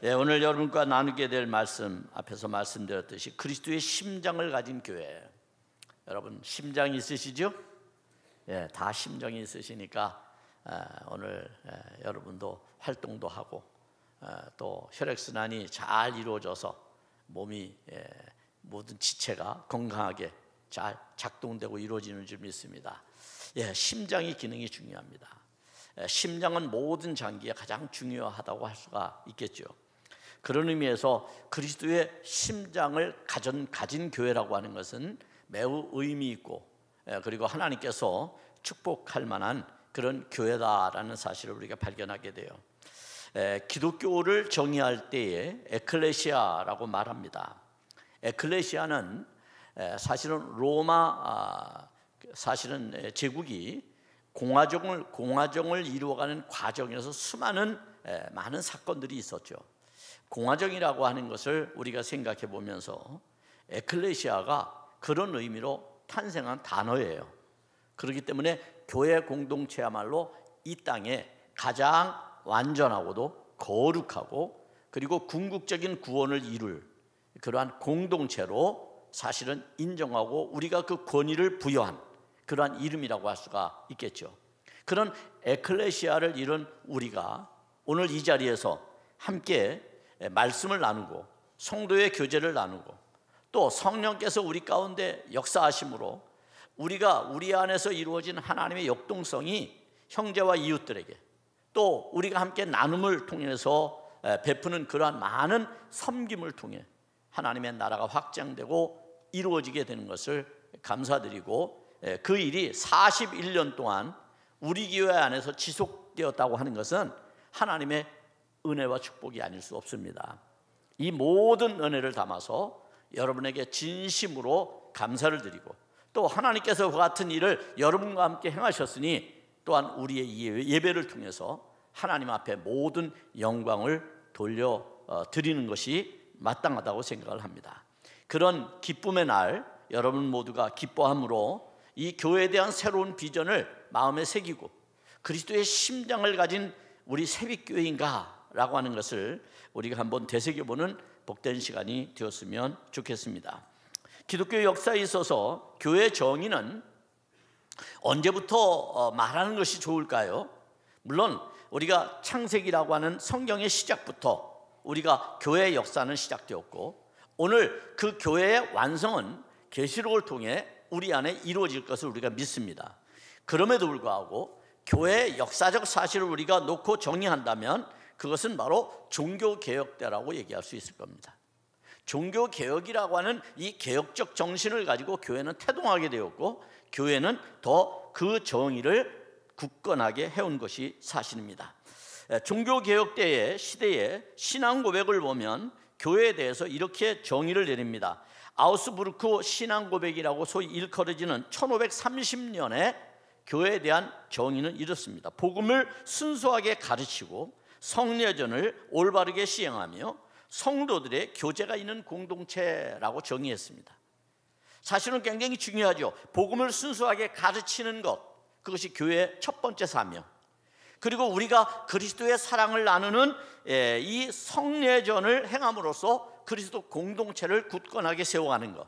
오늘 여러분과 나누게 될 말씀, 앞에서 말씀드렸듯이 그리스도의 심장을 가진 교회. 여러분 심장이 있으시죠? 다 심장이 있으시니까 오늘 여러분도 활동도 하고 또 혈액순환이 잘 이루어져서 몸이 모든 지체가 건강하게 잘 작동되고 이루어지는 줄 믿습니다. 심장의 기능이 중요합니다. 심장은 모든 장기에 가장 중요하다고 할 수가 있겠죠. 그런 의미에서 그리스도의 심장을 가진 교회라고 하는 것은 매우 의미 있고 그리고 하나님께서 축복할 만한 그런 교회다라는 사실을 우리가 발견하게 돼요. 기독교를 정의할 때에 에클레시아라고 말합니다. 에클레시아는 사실은 로마 제국이 공화정을 이루어가는 과정에서 많은 사건들이 있었죠. 공화정이라고 하는 것을 우리가 생각해 보면서 에클레시아가 그런 의미로 탄생한 단어예요. 그렇기 때문에 교회 공동체야말로 이 땅에 가장 완전하고도 거룩하고 그리고 궁극적인 구원을 이룰 그러한 공동체로 사실은 인정하고 우리가 그 권위를 부여한 그러한 이름이라고 할 수가 있겠죠. 그런 에클레시아를 이룬 우리가 오늘 이 자리에서 함께 말씀을 나누고 성도의 교제를 나누고 또 성령께서 우리 가운데 역사하심으로 우리가 우리 안에서 이루어진 하나님의 역동성이 형제와 이웃들에게 또 우리가 함께 나눔을 통해서 베푸는 그러한 많은 섬김을 통해 하나님의 나라가 확장되고 이루어지게 되는 것을 감사드리고 그 일이 41년 동안 우리 교회 안에서 지속되었다고 하는 것은 하나님의 은혜와 축복이 아닐 수 없습니다. 이 모든 은혜를 담아서 여러분에게 진심으로 감사를 드리고 또 하나님께서 그 같은 일을 여러분과 함께 행하셨으니 또한 우리의 예배를 통해서 하나님 앞에 모든 영광을 돌려드리는 것이 마땅하다고 생각을 합니다. 그런 기쁨의 날 여러분 모두가 기뻐함으로 이 교회에 대한 새로운 비전을 마음에 새기고 그리스도의 심장을 가진 우리 새벽교회인가 라고 하는 것을 우리가 한번 되새겨보는 복된 시간이 되었으면 좋겠습니다. 기독교 역사에 있어서 교회 정의는 언제부터 말하는 것이 좋을까요? 물론 우리가 창세기라고 하는 성경의 시작부터 우리가 교회의 역사는 시작되었고 오늘 그 교회의 완성은 계시록을 통해 우리 안에 이루어질 것을 우리가 믿습니다. 그럼에도 불구하고 교회의 역사적 사실을 우리가 놓고 정의한다면 그것은 바로 종교개혁대라고 얘기할 수 있을 겁니다. 종교개혁이라고 하는 이 개혁적 정신을 가지고 교회는 태동하게 되었고 교회는 더 그 정의를 굳건하게 해온 것이 사실입니다. 종교개혁 때의 시대의 신앙 고백을 보면 교회에 대해서 이렇게 정의를 내립니다. 아우스부르크 신앙 고백이라고 소위 일컬어지는 1530년에 교회에 대한 정의는 이렇습니다. 복음을 순수하게 가르치고 성례전을 올바르게 시행하며 성도들의 교제가 있는 공동체라고 정의했습니다. 사실은 굉장히 중요하죠. 복음을 순수하게 가르치는 것, 그것이 교회의 첫 번째 사명. 그리고 우리가 그리스도의 사랑을 나누는 이 성례전을 행함으로써 그리스도 공동체를 굳건하게 세워가는 것.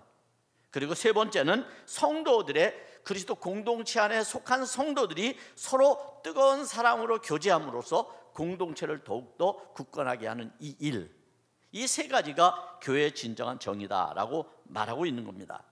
그리고 세 번째는 성도들의 그리스도 공동체 안에 속한 성도들이 서로 뜨거운 사랑으로 교제함으로써 공동체를 더욱더 굳건하게 하는 이 일. 이 세 가지가 교회의 진정한 정의다라고 말하고 있는 겁니다.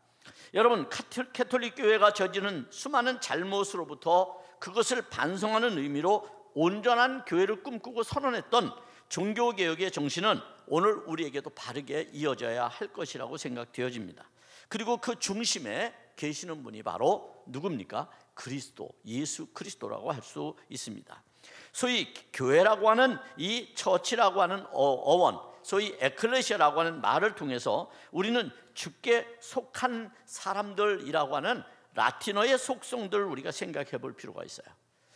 여러분, 캐톨릭 교회가 저지른 수많은 잘못으로부터 그것을 반성하는 의미로 온전한 교회를 꿈꾸고 선언했던 종교개혁의 정신은 오늘 우리에게도 바르게 이어져야 할 것이라고 생각되어집니다. 그리고 그 중심에 계시는 분이 바로 누굽니까? 그리스도, 예수 그리스도라고 할 수 있습니다. 소위 교회라고 하는 이 처치라고 하는 어원, 소위 에클레시아라고 하는 말을 통해서 우리는 주께 속한 사람들이라고 하는 라틴어의 속성들을 우리가 생각해 볼 필요가 있어요.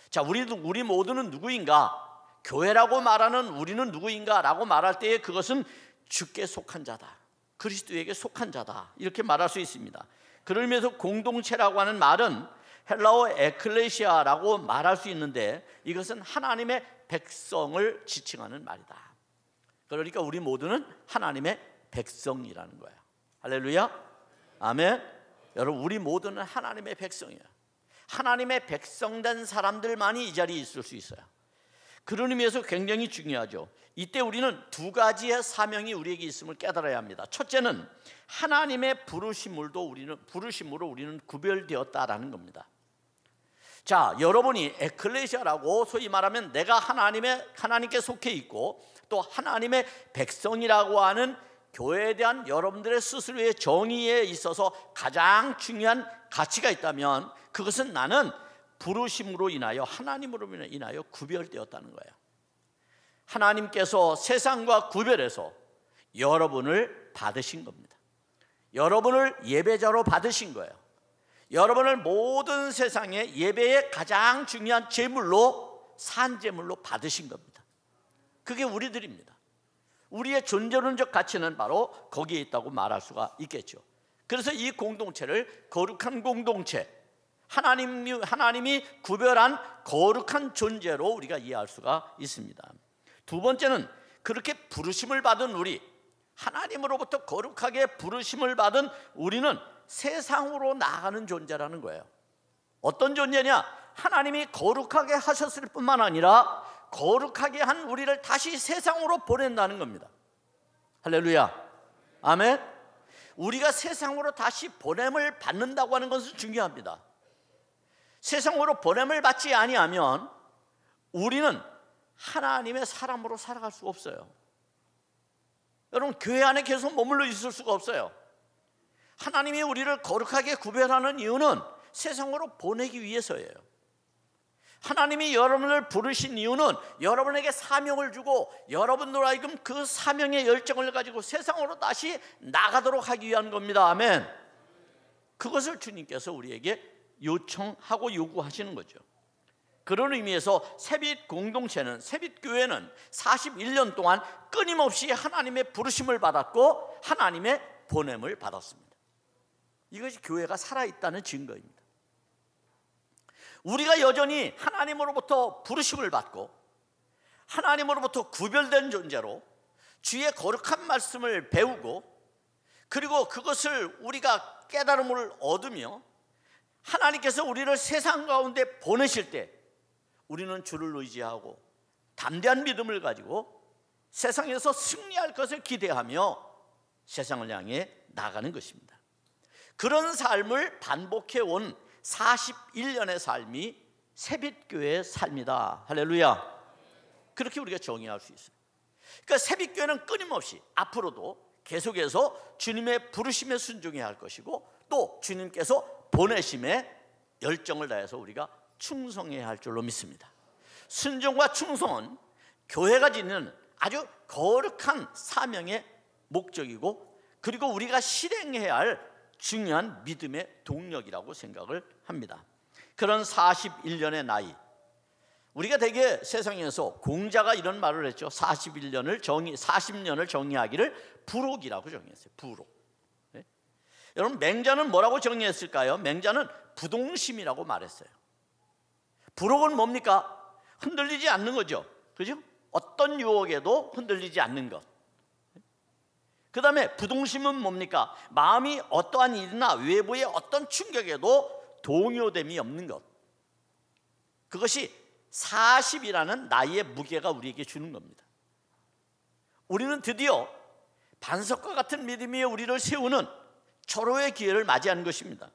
자, 우리 모두는 누구인가? 교회라고 말하는 우리는 누구인가? 라고 말할 때에 그것은 주께 속한 자다, 그리스도에게 속한 자다, 이렇게 말할 수 있습니다. 그러면서 공동체라고 하는 말은 헬라어 에클레시아라고 말할 수 있는데 이것은 하나님의 백성을 지칭하는 말이다. 그러니까 우리 모두는 하나님의 백성이라는 거예요. 할렐루야, 아멘. 여러분, 우리 모두는 하나님의 백성이에요. 하나님의 백성된 사람들만이 이 자리에 있을 수 있어요. 그런 의미에서 굉장히 중요하죠. 이때 우리는 두 가지의 사명이 우리에게 있음을 깨달아야 합니다. 첫째는 하나님의 부르심으로 우리는 구별되었다라는 겁니다. 자, 여러분이 에클레시아라고 소위 말하면 내가 하나님께 속해 있고 또 하나님의 백성이라고 하는 교회에 대한 여러분들의 스스로의 정의에 있어서 가장 중요한 가치가 있다면 그것은 나는 부르심으로 인하여, 하나님으로 인하여 구별되었다는 거예요. 하나님께서 세상과 구별해서 여러분을 받으신 겁니다. 여러분을 예배자로 받으신 거예요. 여러분을 모든 세상의 예배의 가장 중요한 제물로, 산제물로 받으신 겁니다. 그게 우리들입니다. 우리의 존재론적 가치는 바로 거기에 있다고 말할 수가 있겠죠. 그래서 이 공동체를 거룩한 공동체, 하나님이 구별한 거룩한 존재로 우리가 이해할 수가 있습니다. 두 번째는 그렇게 부르심을 받은 우리, 하나님으로부터 거룩하게 부르심을 받은 우리는 세상으로 나아가는 존재라는 거예요. 어떤 존재냐? 하나님이 거룩하게 하셨을 뿐만 아니라 거룩하게 한 우리를 다시 세상으로 보낸다는 겁니다. 할렐루야, 아멘. 우리가 세상으로 다시 보냄을 받는다고 하는 것은 중요합니다. 세상으로 보냄을 받지 아니하면 우리는 하나님의 사람으로 살아갈 수가 없어요. 여러분, 교회 안에 계속 머물러 있을 수가 없어요. 하나님이 우리를 거룩하게 구별하는 이유는 세상으로 보내기 위해서예요. 하나님이 여러분을 부르신 이유는 여러분에게 사명을 주고 여러분들 하여금 그 사명의 열정을 가지고 세상으로 다시 나가도록 하기 위한 겁니다. 아멘. 그것을 주님께서 우리에게 요청하고 요구하시는 거죠. 그런 의미에서 세빛 공동체는, 세빛 교회는 41년 동안 끊임없이 하나님의 부르심을 받았고 하나님의 보냄을 받았습니다. 이것이 교회가 살아있다는 증거입니다. 우리가 여전히 하나님으로부터 부르심을 받고 하나님으로부터 구별된 존재로 주의 거룩한 말씀을 배우고 그리고 그것을 우리가 깨달음을 얻으며 하나님께서 우리를 세상 가운데 보내실 때 우리는 주를 의지하고 담대한 믿음을 가지고 세상에서 승리할 것을 기대하며 세상을 향해 나가는 것입니다. 그런 삶을 반복해 온 41년의 삶이 세빛교회의 삶이다. 할렐루야. 그렇게 우리가 정의할 수 있어요. 그러니까 세빛교회는 끊임없이 앞으로도 계속해서 주님의 부르심에 순종해야 할 것이고 또 주님께서 보내심에 열정을 다해서 우리가 충성해야 할 줄로 믿습니다. 순종과 충성은 교회가 지니는 아주 거룩한 사명의 목적이고 그리고 우리가 실행해야 할 중요한 믿음의 동력이라고 생각을 합니다. 그런 41년의 나이, 우리가 대개 세상에서 공자가 이런 말을 했죠. 40년을 정의하기를 부록이라고 정의했어요. 부록. 네? 여러분, 맹자는 뭐라고 정의했을까요? 맹자는 부동심이라고 말했어요. 부록은 뭡니까? 흔들리지 않는 거죠. 그죠? 어떤 유혹에도 흔들리지 않는 것. 그 다음에 부동심은 뭡니까? 마음이 어떠한 일이나 외부의 어떤 충격에도 동요됨이 없는 것. 그것이 40이라는 나이의 무게가 우리에게 주는 겁니다. 우리는 드디어 반석과 같은 믿음이 우리를 세우는 절호의 기회를 맞이하는 것입니다.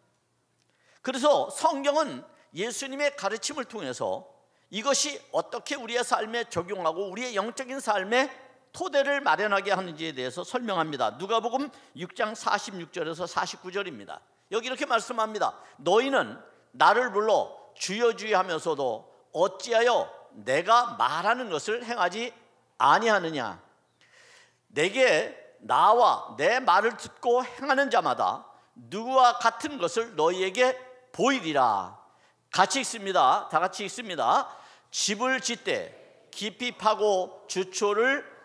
그래서 성경은 예수님의 가르침을 통해서 이것이 어떻게 우리의 삶에 적용하고 우리의 영적인 삶에 토대를 마련하게 하는지에 대해서 설명합니다. 누가복음 6장 46절에서 49절입니다. 여기 이렇게 말씀합니다. 너희는 나를 불러 주여 주여 하면서도 어찌하여 내가 말하는 것을 행하지 아니하느냐. 내게 나와 내 말을 듣고 행하는 자마다 누구와 같은 것을 너희에게 보이리라. 같이 읽습니다. 다 같이 읽습니다. 집을 짓되 깊이 파고 주초를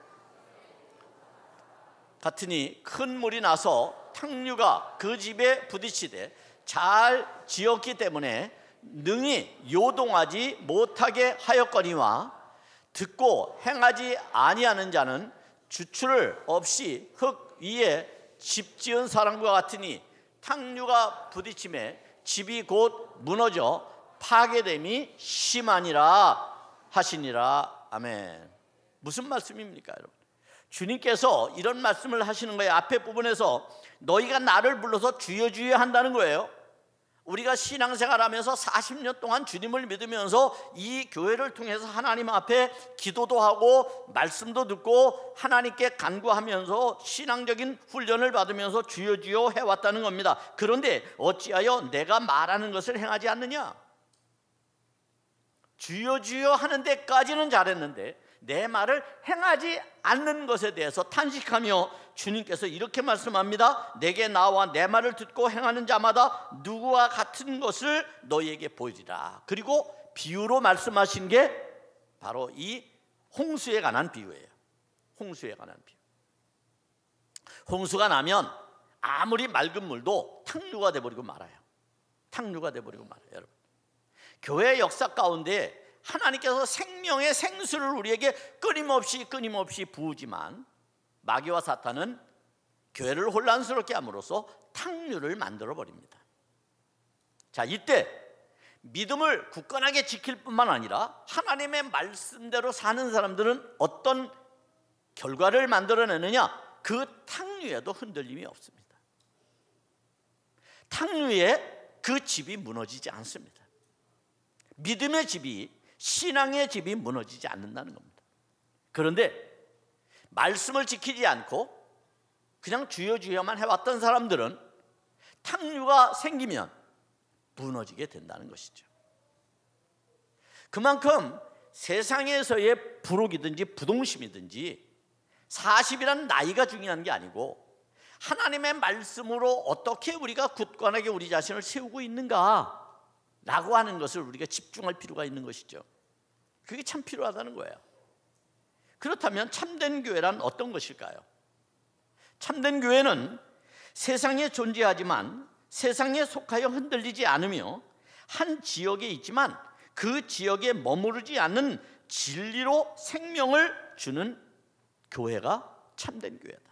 같으니 큰 물이 나서 탕류가 그 집에 부딪히되 잘 지었기 때문에 능히 요동하지 못하게 하였거니와 듣고 행하지 아니하는 자는 주출 없이 흙 위에 집 지은 사람과 같으니 탕류가 부딪힘에 집이 곧 무너져 파괴됨이 심하니라 하시니라. 아멘. 무슨 말씀입니까, 여러분? 주님께서 이런 말씀을 하시는 거예요. 앞에 부분에서 너희가 나를 불러서 주여 주여 한다는 거예요. 우리가 신앙생활하면서 40년 동안 주님을 믿으면서 이 교회를 통해서 하나님 앞에 기도도 하고 말씀도 듣고 하나님께 간구하면서 신앙적인 훈련을 받으면서 주여 주여 해왔다는 겁니다. 그런데 어찌하여 내가 말하는 것을 행하지 않느냐? 주여 주여 하는 데까지는 잘했는데 내 말을 행하지 않는 것에 대해서 탄식하며 주님께서 이렇게 말씀합니다. 내게 나와 내 말을 듣고 행하는 자마다 누구와 같은 것을 너희에게 보이리라. 그리고 비유로 말씀하신 게 바로 이 홍수에 관한 비유예요. 홍수에 관한 비유. 홍수가 나면 아무리 맑은 물도 탕류가 돼버리고 말아요. 탕류가 돼버리고 말아요. 여러분, 교회 역사 가운데 하나님께서 생명의 생수를 우리에게 끊임없이 부으지만 마귀와 사탄은 교회를 혼란스럽게 함으로써 탕류를 만들어 버립니다. 자, 이때 믿음을 굳건하게 지킬 뿐만 아니라 하나님의 말씀대로 사는 사람들은 어떤 결과를 만들어내느냐? 그 탕류에도 흔들림이 없습니다. 탕류에 그 집이 무너지지 않습니다. 믿음의 집이, 신앙의 집이 무너지지 않는다는 겁니다. 그런데 말씀을 지키지 않고 그냥 주여 주여만 해왔던 사람들은 탕류가 생기면 무너지게 된다는 것이죠. 그만큼 세상에서의 부록이든지 부동심이든지 40이라는 나이가 중요한 게 아니고 하나님의 말씀으로 어떻게 우리가 굳건하게 우리 자신을 세우고 있는가 라고 하는 것을 우리가 집중할 필요가 있는 것이죠. 그게 참 필요하다는 거예요. 그렇다면 참된 교회란 어떤 것일까요? 참된 교회는 세상에 존재하지만 세상에 속하여 흔들리지 않으며 한 지역에 있지만 그 지역에 머무르지 않는 진리로 생명을 주는 교회가 참된 교회다.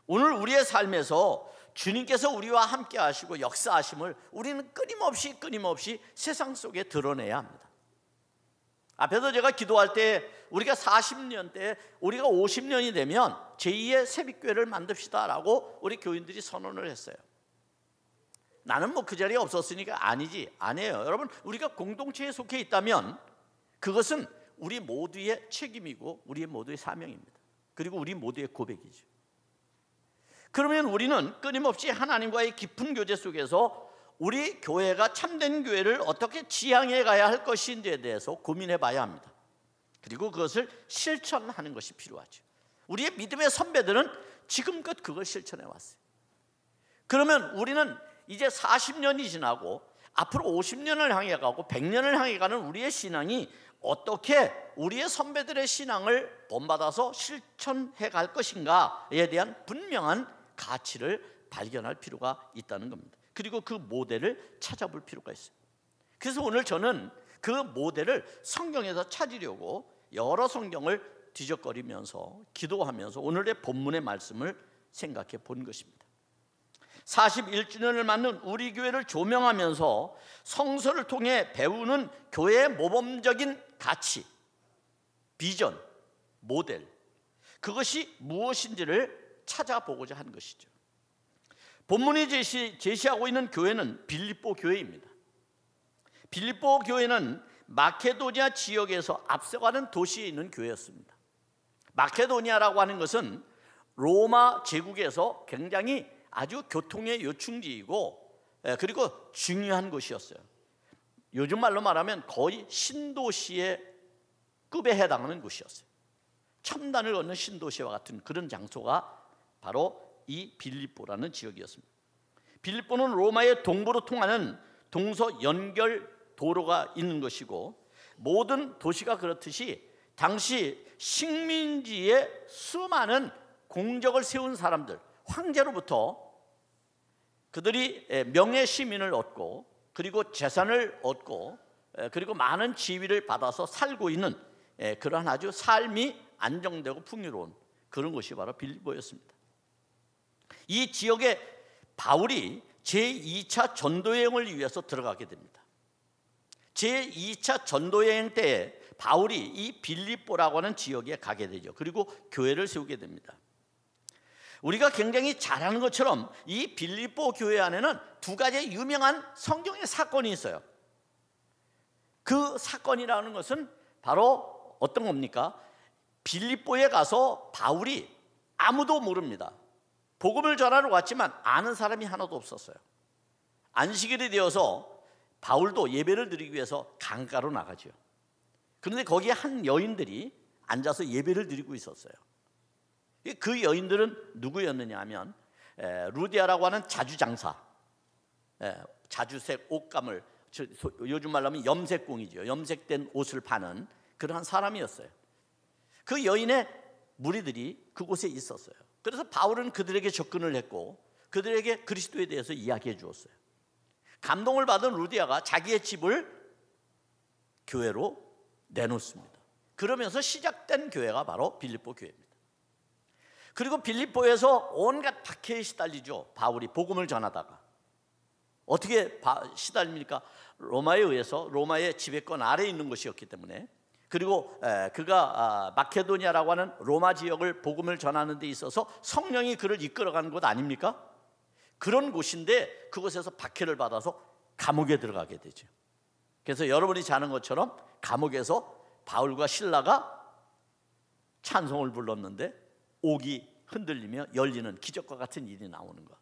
오늘 우리의 삶에서 주님께서 우리와 함께 하시고 역사하심을 우리는 끊임없이 세상 속에 드러내야 합니다. 앞에서 제가 기도할 때 우리가 40년 때 우리가 50년이 되면 제2의 새빛교회를 만듭시다 라고 우리 교인들이 선언을 했어요. 나는 뭐 그 자리에 없었으니까 아니에요. 여러분, 우리가 공동체에 속해 있다면 그것은 우리 모두의 책임이고 우리 모두의 사명입니다. 그리고 우리 모두의 고백이죠. 그러면 우리는 끊임없이 하나님과의 깊은 교제 속에서 우리 교회가 참된 교회를 어떻게 지향해 가야 할 것인지에 대해서 고민해 봐야 합니다. 그리고 그것을 실천하는 것이 필요하죠. 우리의 믿음의 선배들은 지금껏 그걸 실천해 왔어요. 그러면 우리는 이제 40년이 지나고 앞으로 50년을 향해 가고 100년을 향해 가는 우리의 신앙이 어떻게 우리의 선배들의 신앙을 본받아서 실천해 갈 것인가에 대한 분명한 가치를 발견할 필요가 있다는 겁니다. 그리고 그 모델을 찾아볼 필요가 있어요. 그래서 오늘 저는 그 모델을 성경에서 찾으려고 여러 성경을 뒤적거리면서 기도하면서 오늘의 본문의 말씀을 생각해 본 것입니다. 41주년을 맞는 우리 교회를 조명하면서 성서를 통해 배우는 교회의 모범적인 가치, 비전, 모델, 그것이 무엇인지를 찾아보고자 한 것이죠. 본문이 제시하고 있는 교회는 빌립보 교회입니다. 빌립보 교회는 마케도니아 지역에서 앞서가는 도시에 있는 교회였습니다. 마케도니아라고 하는 것은 로마 제국에서 굉장히 아주 교통의 요충지이고 그리고 중요한 곳이었어요. 요즘 말로 말하면 거의 신도시의 급에 해당하는 곳이었어요. 첨단을 얻는 신도시와 같은 그런 장소가 바로 이 빌립보라는 지역이었습니다. 빌립보는 로마의 동부로 통하는 동서 연결 도로가 있는 것이고 모든 도시가 그렇듯이 당시 식민지에 수많은 공적을 세운 사람들, 황제로부터 그들이 명예 시민을 얻고 그리고 재산을 얻고 그리고 많은 지위를 받아서 살고 있는 그러한 아주 삶이 안정되고 풍요로운 그런 곳이 바로 빌립보였습니다. 이 지역에 바울이 제2차 전도여행을 위해서 들어가게 됩니다. 제2차 전도여행 때에 바울이 이 빌립보라고 하는 지역에 가게 되죠. 그리고 교회를 세우게 됩니다. 우리가 굉장히 잘 아는 것처럼 이 빌립보 교회 안에는 두 가지 유명한 성경의 사건이 있어요. 그 사건이라는 것은 바로 어떤 겁니까? 빌립보에 가서 바울이 아무도 모릅니다. 복음을 전하러 왔지만 아는 사람이 하나도 없었어요. 안식일이 되어서 바울도 예배를 드리기 위해서 강가로 나가죠. 그런데 거기에 한 여인들이 앉아서 예배를 드리고 있었어요. 그 여인들은 누구였느냐 하면 루디아라고 하는 자주장사, 자주색 옷감을, 요즘 말로 하면 염색공이죠. 염색된 옷을 파는 그러한 사람이었어요. 그 여인의 무리들이 그곳에 있었어요. 그래서 바울은 그들에게 접근을 했고 그들에게 그리스도에 대해서 이야기해 주었어요. 감동을 받은 루디아가 자기의 집을 교회로 내놓습니다. 그러면서 시작된 교회가 바로 빌립보 교회입니다. 그리고 빌립보에서 온갖 박해에 시달리죠. 바울이 복음을 전하다가 어떻게 시달립니까? 로마에 의해서 로마의 지배권 아래에 있는 것이었기 때문에, 그리고 그가 마케도니아라고 하는 로마 지역을 복음을 전하는 데 있어서 성령이 그를 이끌어가는 곳 아닙니까? 그런 곳인데 그곳에서 박해를 받아서 감옥에 들어가게 되죠. 그래서 여러분이 잘 아는 것처럼 감옥에서 바울과 실라가 찬송을 불렀는데 옥이 흔들리며 열리는 기적과 같은 일이 나오는 것,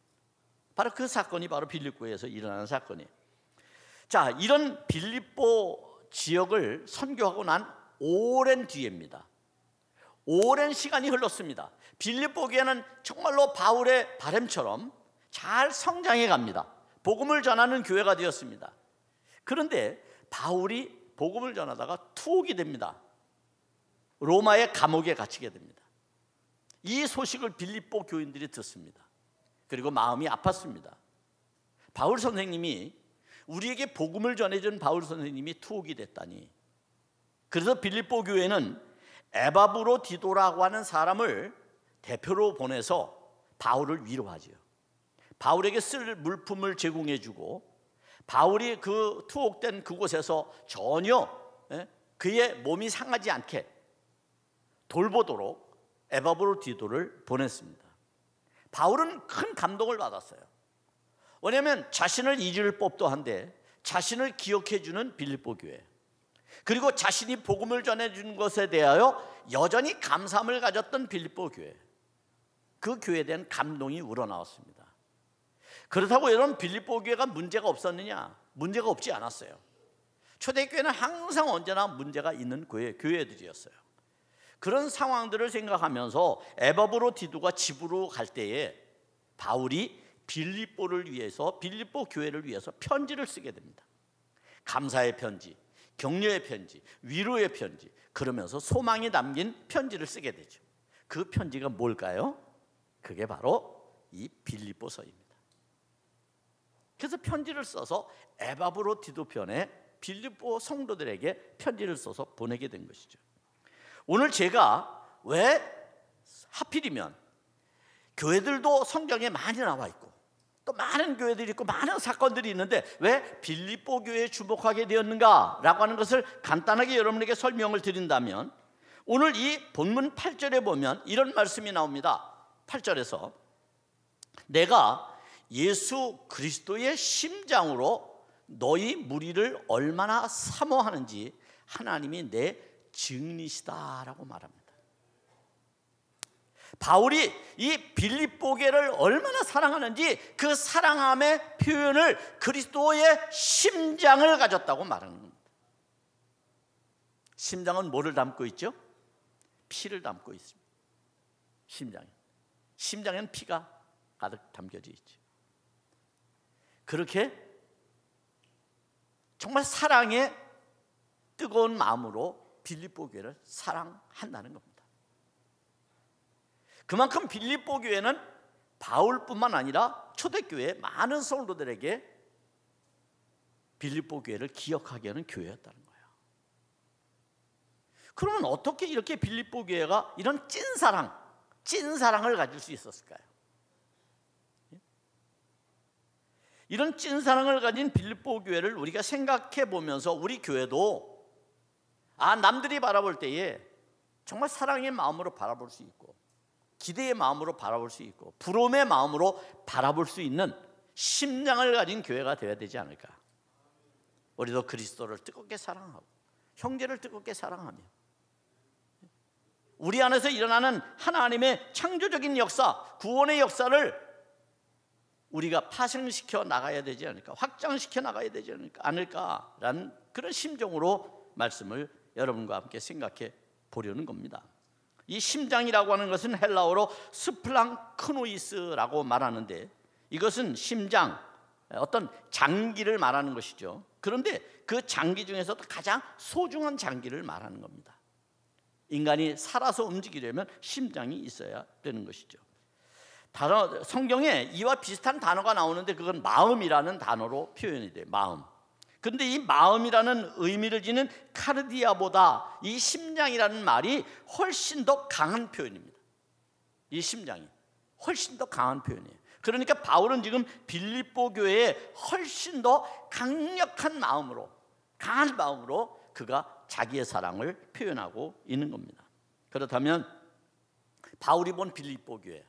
바로 그 사건이 바로 빌립보에서 일어나는 사건이에요. 자, 이런 빌립보 지역을 선교하고 난 오랜 뒤입니다. 오랜 시간이 흘렀습니다. 빌립보 교회는 정말로 바울의 바람처럼 잘 성장해 갑니다. 복음을 전하는 교회가 되었습니다. 그런데 바울이 복음을 전하다가 투옥이 됩니다. 로마의 감옥에 갇히게 됩니다. 이 소식을 빌립보 교인들이 듣습니다. 그리고 마음이 아팠습니다. 바울 선생님이, 우리에게 복음을 전해준 바울 선생님이 투옥이 됐다니. 그래서 빌립보 교회는 에바브로디도라고 하는 사람을 대표로 보내서 바울을 위로하죠. 바울에게 쓸 물품을 제공해 주고, 바울이 그 투옥된 그곳에서 전혀 그의 몸이 상하지 않게 돌보도록 에바브로디도를 보냈습니다. 바울은 큰 감동을 받았어요. 왜냐하면 자신을 잊을 법도 한데 자신을 기억해 주는 빌립보 교회, 그리고 자신이 복음을 전해준 것에 대하여 여전히 감사함을 가졌던 빌립보 교회, 그 교회에 대한 감동이 우러나왔습니다. 그렇다고 여러분, 빌립보 교회가 문제가 없었느냐? 문제가 없지 않았어요. 초대교회는 항상 언제나 문제가 있는 교회들이었어요. 그런 상황들을 생각하면서 에바브로디도가 집으로 갈 때에 바울이 빌립보를 위해서, 빌립보 교회를 위해서 편지를 쓰게 됩니다. 감사의 편지, 격려의 편지, 위로의 편지, 그러면서 소망이 담긴 편지를 쓰게 되죠. 그 편지가 뭘까요? 그게 바로 이 빌립보서입니다. 그래서 편지를 써서 에바브로디도 편에 빌립보 성도들에게 편지를 써서 보내게 된 것이죠. 오늘 제가 왜 하필이면 교회들도 성경에 많이 나와 있고 또 많은 교회들이 있고 많은 사건들이 있는데 왜 빌립보 교회에 주목하게 되었는가라고 하는 것을 간단하게 여러분에게 설명을 드린다면, 오늘 이 본문 8절에 보면 이런 말씀이 나옵니다. 8절에서 내가 예수 그리스도의 심장으로 너희 무리를 얼마나 사모하는지 하나님이 내 증리시다라고 말합니다. 바울이 이 빌립보 교회를 얼마나 사랑하는지 그 사랑함의 표현을 그리스도의 심장을 가졌다고 말하는 겁니다. 심장은 뭐를 담고 있죠? 피를 담고 있습니다. 심장에는 피가 가득 담겨져 있죠. 그렇게 정말 사랑의 뜨거운 마음으로 빌립보 교회를 사랑한다는 겁니다. 그만큼 빌립보 교회는 바울뿐만 아니라 초대교회 많은 성도들에게 빌립보 교회를 기억하게 하는 교회였다는 거예요. 그러면 어떻게 이렇게 빌립보 교회가 이런 찐사랑을 가질 수 있었을까요? 이런 찐사랑을 가진 빌립보 교회를 우리가 생각해 보면서 우리 교회도 남들이 바라볼 때에 정말 사랑의 마음으로 바라볼 수 있고, 기대의 마음으로 바라볼 수 있고, 부러움의 마음으로 바라볼 수 있는 심장을 가진 교회가 되어야 되지 않을까. 우리도 그리스도를 뜨겁게 사랑하고 형제를 뜨겁게 사랑하며 우리 안에서 일어나는 하나님의 창조적인 역사, 구원의 역사를 우리가 파생시켜 나가야 되지 않을까, 확장시켜 나가야 되지 않을까라는 그런 심정으로 말씀을 여러분과 함께 생각해 보려는 겁니다. 이 심장이라고 하는 것은 헬라어로 스플랑크노이스라고 말하는데, 이것은 심장, 어떤 장기를 말하는 것이죠. 그런데 그 장기 중에서도 가장 소중한 장기를 말하는 겁니다. 인간이 살아서 움직이려면 심장이 있어야 되는 것이죠. 성경에 이와 비슷한 단어가 나오는데 그건 마음이라는 단어로 표현이 돼요. 마음. 그런데 이 마음이라는 의미를 지닌 카르디아보다 이 심장이라는 말이 훨씬 더 강한 표현입니다. 이 심장이 훨씬 더 강한 표현이에요. 그러니까 바울은 지금 빌립보 교회에 훨씬 더 강력한 마음으로, 강한 마음으로 그가 자기의 사랑을 표현하고 있는 겁니다. 그렇다면 바울이 본 빌립보 교회,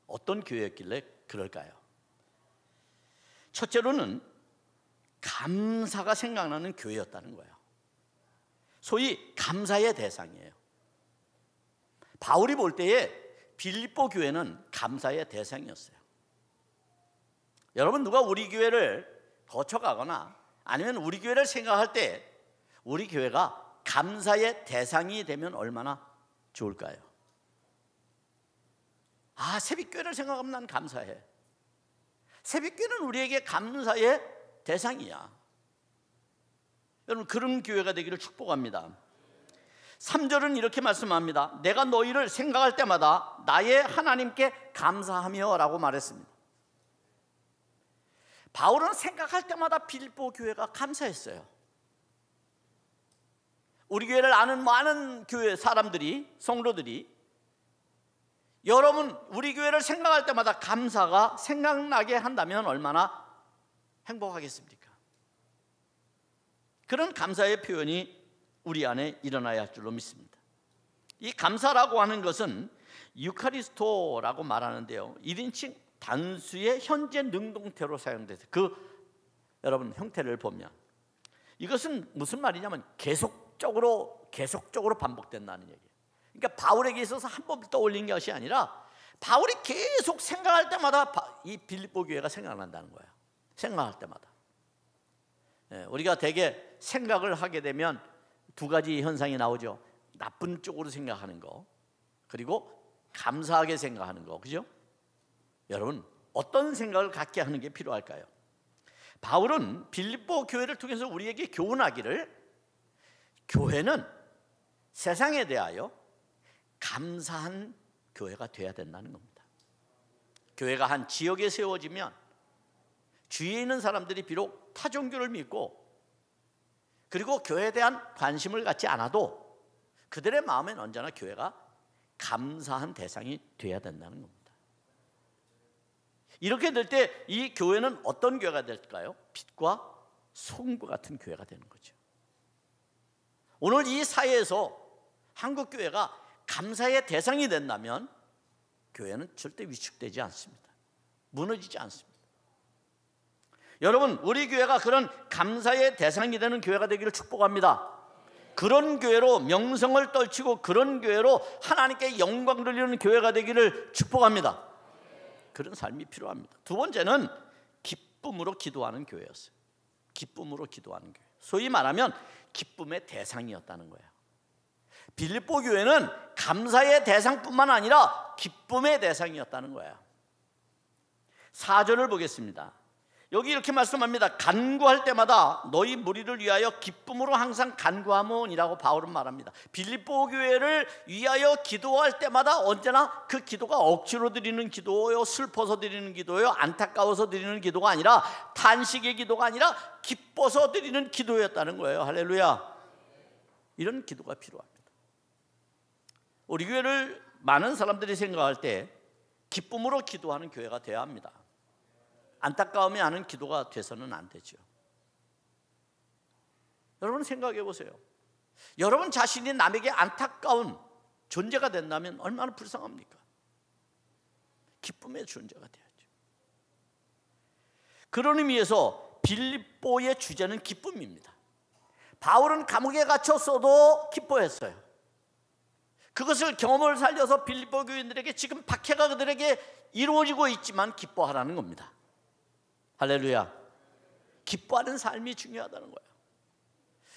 어떤 교회였길래 그럴까요? 첫째로는 감사가 생각나는 교회였다는 거예요. 소위 감사의 대상이에요. 바울이 볼 때에 빌립보 교회는 감사의 대상이었어요. 여러분, 누가 우리 교회를 거쳐가거나 아니면 우리 교회를 생각할 때 우리 교회가 감사의 대상이 되면 얼마나 좋을까요? 새벽교회를 생각하면 난 감사해. 새벽교회는 우리에게 감사의 대상이야. 여러분, 그런 교회가 되기를 축복합니다. 3절은 이렇게 말씀합니다. 내가 너희를 생각할 때마다 나의 하나님께 감사하며 라고 말했습니다. 바울은 생각할 때마다 빌립보 교회가 감사했어요. 우리 교회를 아는 많은 교회 사람들이, 성도들이 여러분 우리 교회를 생각할 때마다 감사가 생각나게 한다면 얼마나 행복하겠습니까? 그런 감사의 표현이 우리 안에 일어나야 할 줄로 믿습니다. 이 감사라고 하는 것은 유카리스토라고 말하는데요, 1인칭 단수의 현재 능동태로 사용돼서 여러분 형태를 보면 이것은 무슨 말이냐면 계속적으로 반복된다는 얘기예요. 그러니까 바울에게 있어서 한 번 떠올린 것이 아니라 바울이 계속 생각할 때마다 이 빌립보 교회가 생각난다는 거예요. 생각할 때마다. 우리가 대개 생각을 하게 되면 두 가지 현상이 나오죠. 나쁜 쪽으로 생각하는 거, 그리고 감사하게 생각하는 거, 그죠? 여러분, 어떤 생각을 갖게 하는 게 필요할까요? 바울은 빌립보 교회를 통해서 우리에게 교훈하기를, 교회는 세상에 대하여 감사한 교회가 되어야 된다는 겁니다. 교회가 한 지역에 세워지면 주위에 있는 사람들이 비록 타 종교를 믿고 그리고 교회에 대한 관심을 갖지 않아도 그들의 마음엔 언제나 교회가 감사한 대상이 되어야 된다는 겁니다. 이렇게 될 때 이 교회는 어떤 교회가 될까요? 빛과 소금과 같은 교회가 되는 거죠. 오늘 이 사회에서 한국 교회가 감사의 대상이 된다면 교회는 절대 위축되지 않습니다. 무너지지 않습니다. 여러분, 우리 교회가 그런 감사의 대상이 되는 교회가 되기를 축복합니다. 그런 교회로 명성을 떨치고 그런 교회로 하나님께 영광 돌리는 교회가 되기를 축복합니다. 그런 삶이 필요합니다. 두 번째는 기쁨으로 기도하는 교회였어요. 기쁨으로 기도하는 교회. 소위 말하면 기쁨의 대상이었다는 거예요. 빌립보 교회는 감사의 대상뿐만 아니라 기쁨의 대상이었다는 거예요. 4절을 보겠습니다. 여기 이렇게 말씀합니다. 간구할 때마다 너희 무리를 위하여 기쁨으로 항상 간구하문이라고 바울은 말합니다. 빌립보 교회를 위하여 기도할 때마다 언제나 그 기도가 억지로 드리는 기도요, 슬퍼서 드리는 기도요, 안타까워서 드리는 기도가 아니라, 탄식의 기도가 아니라 기뻐서 드리는 기도였다는 거예요. 할렐루야. 이런 기도가 필요합니다. 우리 교회를 많은 사람들이 생각할 때 기쁨으로 기도하는 교회가 되어야 합니다. 안타까움이 하는 기도가 돼서는 안 되죠. 여러분 생각해 보세요. 여러분 자신이 남에게 안타까운 존재가 된다면 얼마나 불쌍합니까? 기쁨의 존재가 되어야죠. 그런 의미에서 빌립보의 주제는 기쁨입니다. 바울은 감옥에 갇혔어도 기뻐했어요. 그것을 경험을 살려서 빌립보 교인들에게 지금 박해가 그들에게 이루어지고 있지만 기뻐하라는 겁니다. 할렐루야. 기뻐하는 삶이 중요하다는 거예요.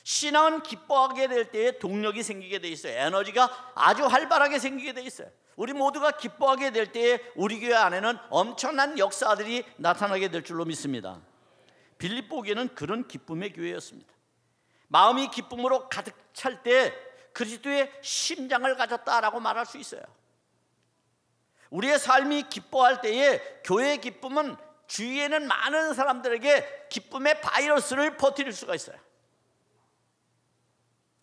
신앙은 기뻐하게 될 때에 동력이 생기게 돼 있어요. 에너지가 아주 활발하게 생기게 돼 있어요. 우리 모두가 기뻐하게 될 때에 우리 교회 안에는 엄청난 역사들이 나타나게 될 줄로 믿습니다. 빌립보 교회는 그런 기쁨의 교회였습니다. 마음이 기쁨으로 가득 찰 때 그리스도의 심장을 가졌다라고 말할 수 있어요. 우리의 삶이 기뻐할 때에 교회의 기쁨은 주위에는 많은 사람들에게 기쁨의 바이러스를 퍼뜨릴 수가 있어요.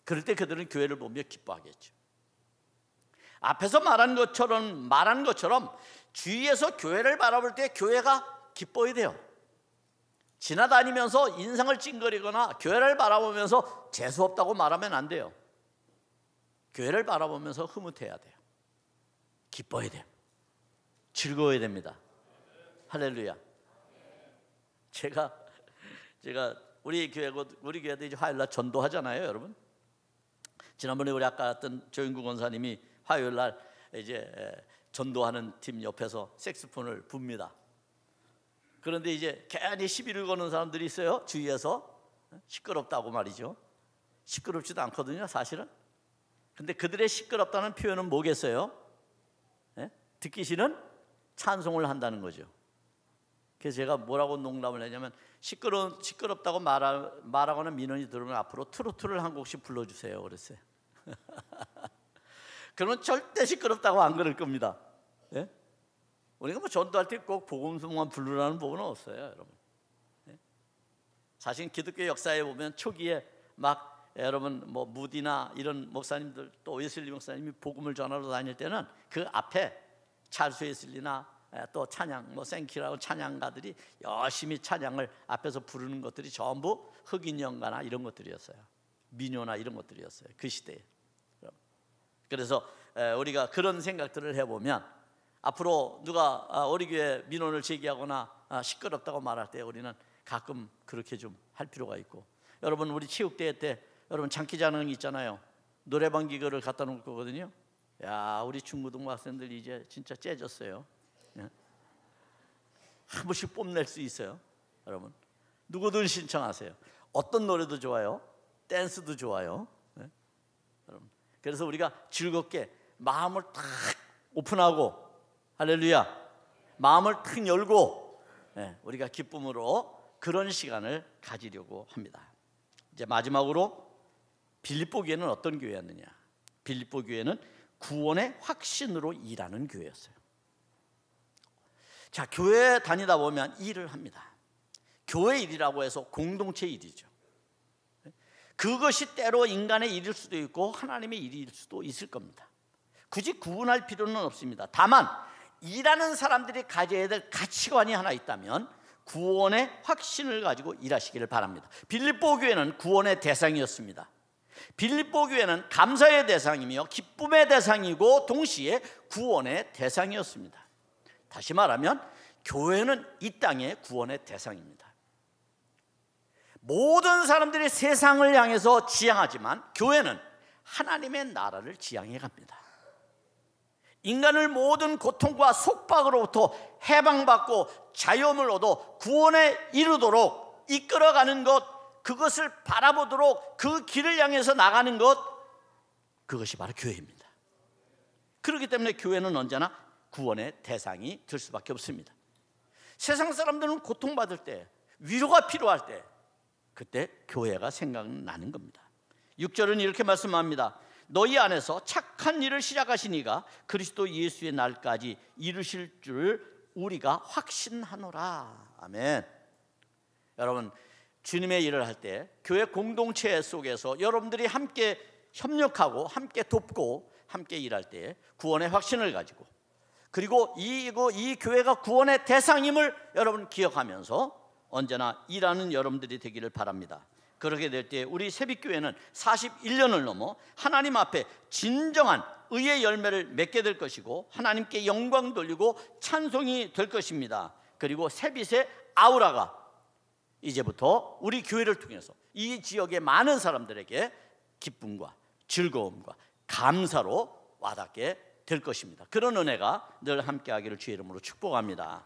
그럴 때 그들은 교회를 보며 기뻐하겠죠. 앞에서 말한 것처럼 주위에서 교회를 바라볼 때 교회가 기뻐야 돼요. 지나다니면서 인상을 찡그리거나 교회를 바라보면서 재수없다고 말하면 안 돼요. 교회를 바라보면서 흐뭇해야 돼요. 기뻐야 돼요. 즐거워야 됩니다. 할렐루야. 제가 우리 교회도 이제 화요일 날 전도하잖아요, 여러분. 지난번에 우리 아까 했던 조인구 권사님이 화요일 날 이제 전도하는 팀 옆에서 색소폰을 붑니다. 그런데 이제 괜히 시비를 거는 사람들이 있어요. 주위에서 시끄럽다고 말이죠. 시끄럽지도 않거든요, 사실은. 근데 그들의 시끄럽다는 표현은 뭐겠어요? 듣기 싫은 찬송을 한다는 거죠. 그래서 제가 뭐라고 농담을 했냐면 시끄럽다고 말하거나 민원이 들으면 앞으로 트로트를 한 곡씩 불러주세요 그랬어요. 그러면 절대 시끄럽다고 안 그럴 겁니다. 예? 우리가 뭐 전도할 때 꼭 복음성만 부르라는 법은 없어요, 여러분. 예? 사실 기독교 역사에 보면 초기에 막 여러분 뭐 무디나 이런 목사님들 또 웨슬리 목사님이 복음을 전하러 다닐 때는 그 앞에 찰스 웨슬리나 또 찬양 뭐 생키라고 찬양가들이 열심히 찬양을 앞에서 부르는 것들이 전부 흑인 연가나 이런 것들이었어요. 민요나 이런 것들이었어요, 그 시대에. 그래서 우리가 그런 생각들을 해보면 앞으로 누가 우리 교회 민원을 제기하거나 시끄럽다고 말할 때 우리는 가끔 그렇게 좀 할 필요가 있고, 여러분 우리 체육대회 때 여러분 장기자랑 있잖아요. 노래방 기계를 갖다 놓을 거거든요. 야, 우리 중고등부 학생들 이제 진짜 째졌어요. 한 번씩 뽐낼 수 있어요. 여러분 누구든 신청하세요. 어떤 노래도 좋아요. 댄스도 좋아요. 여러분 그래서 우리가 즐겁게 마음을 탁 오픈하고, 할렐루야, 마음을 탁 열고 우리가 기쁨으로 그런 시간을 가지려고 합니다. 이제 마지막으로 빌립보 교회는 어떤 교회였느냐? 빌립보 교회는 구원의 확신으로 일하는 교회였어요. 자, 교회 다니다 보면 일을 합니다. 교회 일이라고 해서 공동체 일이죠. 그것이 때로 인간의 일일 수도 있고 하나님의 일일 수도 있을 겁니다. 굳이 구분할 필요는 없습니다. 다만 일하는 사람들이 가져야 될 가치관이 하나 있다면 구원의 확신을 가지고 일하시기를 바랍니다. 빌립보 교회는 구원의 대상이었습니다. 빌립보 교회는 감사의 대상이며 기쁨의 대상이고 동시에 구원의 대상이었습니다. 다시 말하면 교회는 이 땅의 구원의 대상입니다. 모든 사람들이 세상을 향해서 지향하지만 교회는 하나님의 나라를 지향해 갑니다. 인간을 모든 고통과 속박으로부터 해방받고 자유함을 얻어 구원에 이르도록 이끌어가는 것, 그것을 바라보도록 그 길을 향해서 나가는 것, 그것이 바로 교회입니다. 그렇기 때문에 교회는 언제나 구원의 대상이 될 수밖에 없습니다. 세상 사람들은 고통받을 때, 위로가 필요할 때, 그때 교회가 생각나는 겁니다. 6절은 이렇게 말씀합니다. 너희 안에서 착한 일을 시작하신 이가 그리스도 예수의 날까지 이루실 줄 우리가 확신하노라. 아멘. 여러분, 주님의 일을 할 때 교회 공동체 속에서 여러분들이 함께 협력하고 함께 돕고 함께 일할 때 구원의 확신을 가지고, 그리고 이 교회가 구원의 대상임을 여러분 기억하면서 언제나 일하는 여러분들이 되기를 바랍니다. 그렇게 될 때 우리 새빛교회는 41년을 넘어 하나님 앞에 진정한 의의 열매를 맺게 될 것이고 하나님께 영광 돌리고 찬송이 될 것입니다. 그리고 새빛의 아우라가 이제부터 우리 교회를 통해서 이 지역의 많은 사람들에게 기쁨과 즐거움과 감사로 와닿게 될 것입니다. 그런 은혜가 늘 함께하기를 주의 이름으로 축복합니다.